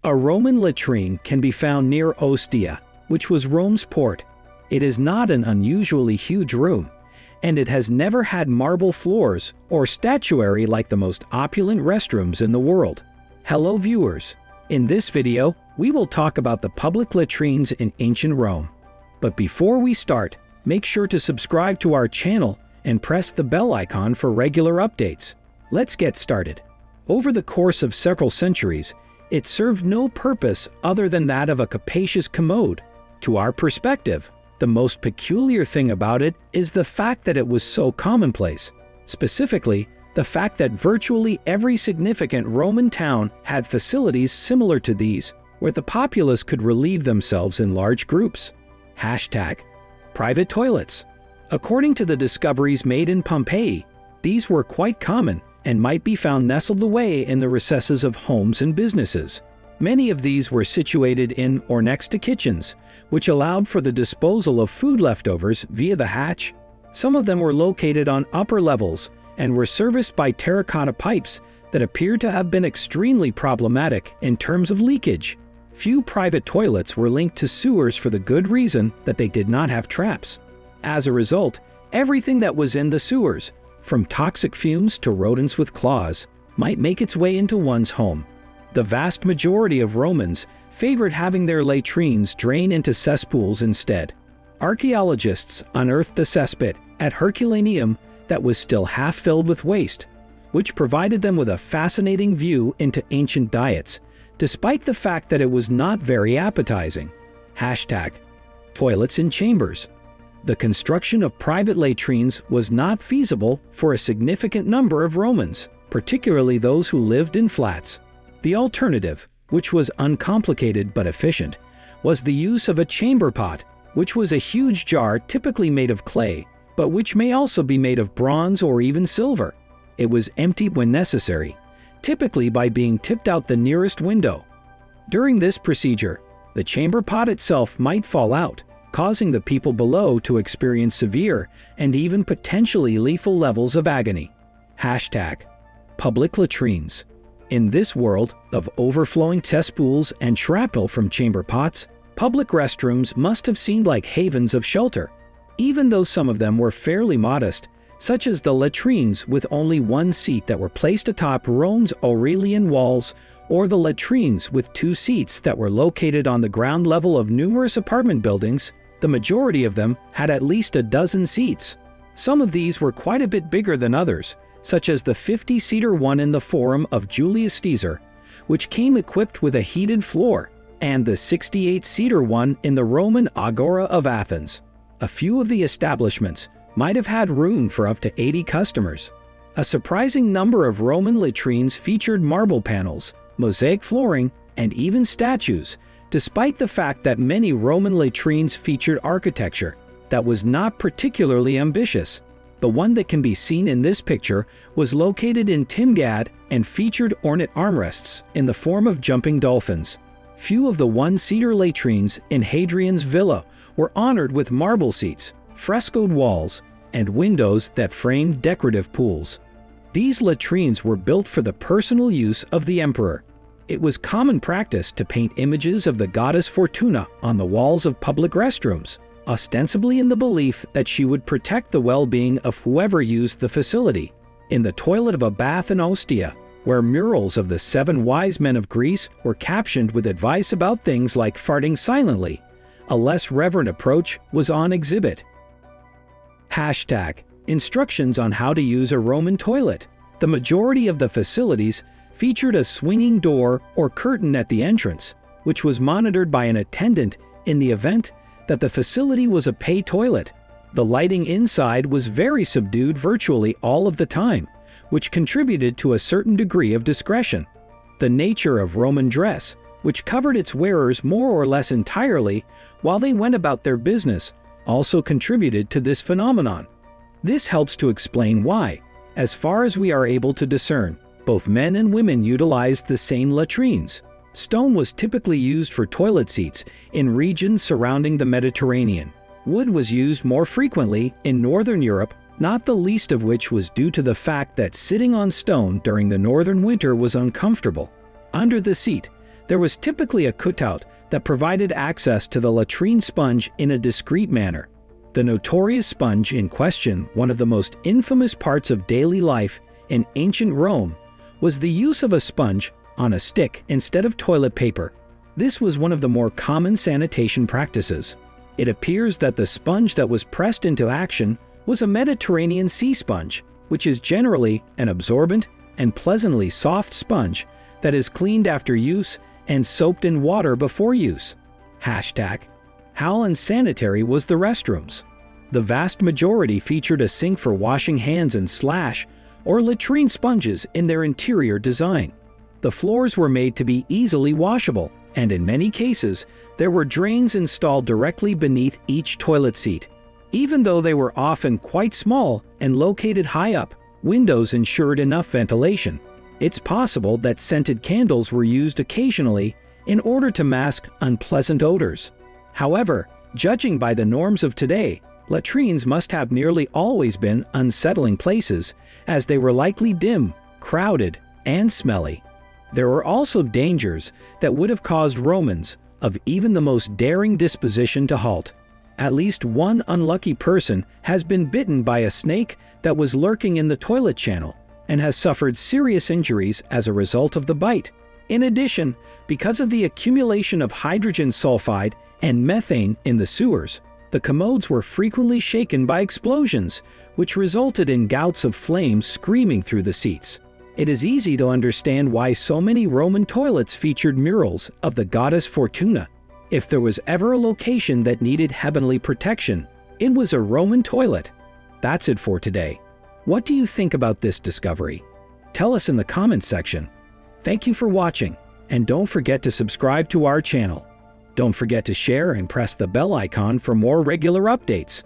A Roman latrine can be found near Ostia, which was Rome's port. It is not an unusually huge room, and it has never had marble floors or statuary like the most opulent restrooms in the world. Hello viewers, in this video we will talk about the public latrines in ancient Rome. But before we start, make sure to subscribe to our channel and press the bell icon for regular updates. Let's get started. Over the course of several centuries, it served no purpose other than that of a capacious commode. To our perspective, the most peculiar thing about it is the fact that it was so commonplace. Specifically, the fact that virtually every significant Roman town had facilities similar to these, where the populace could relieve themselves in large groups. Private toilets. According to the discoveries made in Pompeii, these were quite common and might be found nestled away in the recesses of homes and businesses. Many of these were situated in or next to kitchens, which allowed for the disposal of food leftovers via the hatch. Some of them were located on upper levels and were serviced by terracotta pipes that appeared to have been extremely problematic in terms of leakage. Few private toilets were linked to sewers for the good reason that they did not have traps. As a result, everything that was in the sewers, from toxic fumes to rodents with claws, might make its way into one's home. The vast majority of Romans favored having their latrines drain into cesspools instead. Archaeologists unearthed a cesspit at Herculaneum that was still half filled with waste, which provided them with a fascinating view into ancient diets, despite the fact that it was not very appetizing. Toilets in chambers. The construction of private latrines was not feasible for a significant number of Romans, particularly those who lived in flats. The alternative, which was uncomplicated but efficient, was the use of a chamber pot, which was a huge jar typically made of clay, but which may also be made of bronze or even silver. It was emptied when necessary, typically by being tipped out the nearest window. During this procedure, the chamber pot itself might fall out, causing the people below to experience severe and even potentially lethal levels of agony. Public latrines. In this world of overflowing cesspools and shrapnel from chamber pots, public restrooms must have seemed like havens of shelter. Even though some of them were fairly modest, such as the latrines with only one seat that were placed atop Rome's Aurelian walls, or the latrines with two seats that were located on the ground level of numerous apartment buildings, the majority of them had at least a dozen seats. Some of these were quite a bit bigger than others, such as the 50-seater one in the Forum of Julius Caesar, which came equipped with a heated floor, and the 68-seater one in the Roman Agora of Athens. A few of the establishments might have had room for up to 80 customers. A surprising number of Roman latrines featured marble panels, mosaic flooring, and even statues, despite the fact that many Roman latrines featured architecture that was not particularly ambitious. The one that can be seen in this picture was located in Timgad and featured ornate armrests in the form of jumping dolphins. Few of the one-seater latrines in Hadrian's villa were honored with marble seats, frescoed walls, and windows that framed decorative pools. These latrines were built for the personal use of the emperor. It was common practice to paint images of the goddess Fortuna on the walls of public restrooms, ostensibly in the belief that she would protect the well-being of whoever used the facility. In the toilet of a bath in Ostia, where murals of the 7 wise men of Greece were captioned with advice about things like farting silently, a less reverent approach was on exhibit. Instructions on how to use a Roman toilet. The majority of the facilities featured a swinging door or curtain at the entrance, which was monitored by an attendant in the event that the facility was a pay toilet. The lighting inside was very subdued virtually all of the time, which contributed to a certain degree of discretion. The nature of Roman dress, which covered its wearers more or less entirely while they went about their business, also contributed to this phenomenon. This helps to explain why, as far as we are able to discern, both men and women utilized the same latrines. Stone was typically used for toilet seats in regions surrounding the Mediterranean. Wood was used more frequently in Northern Europe, not the least of which was due to the fact that sitting on stone during the northern winter was uncomfortable. Under the seat, There was typically a cutout that provided access to the latrine sponge in a discreet manner. The notorious sponge in question, one of the most infamous parts of daily life in ancient Rome, was the use of a sponge on a stick instead of toilet paper. This was one of the more common sanitation practices. It appears that the sponge that was pressed into action was a Mediterranean sea sponge, which is generally an absorbent and pleasantly soft sponge that is cleaned after use and soaked in water before use. Hashtag, how unsanitary was the restrooms? The vast majority featured a sink for washing hands and slash or latrine sponges in their interior design. The floors were made to be easily washable, and in many cases, there were drains installed directly beneath each toilet seat. Even though they were often quite small and located high up, windows ensured enough ventilation. It's possible that scented candles were used occasionally in order to mask unpleasant odors. However, judging by the norms of today, latrines must have nearly always been unsettling places, as they were likely dim, crowded, and smelly. There were also dangers that would have caused Romans of even the most daring disposition to halt. At least one unlucky person has been bitten by a snake that was lurking in the toilet channel and has suffered serious injuries as a result of the bite. In addition, because of the accumulation of hydrogen sulfide and methane in the sewers, the commodes were frequently shaken by explosions, which resulted in gouts of flames screaming through the seats. It is easy to understand why so many Roman toilets featured murals of the goddess Fortuna. If there was ever a location that needed heavenly protection, it was a Roman toilet. That's it for today. What do you think about this discovery? Tell us in the comments section. Thank you for watching, and don't forget to subscribe to our channel. Don't forget to share and press the bell icon for more regular updates.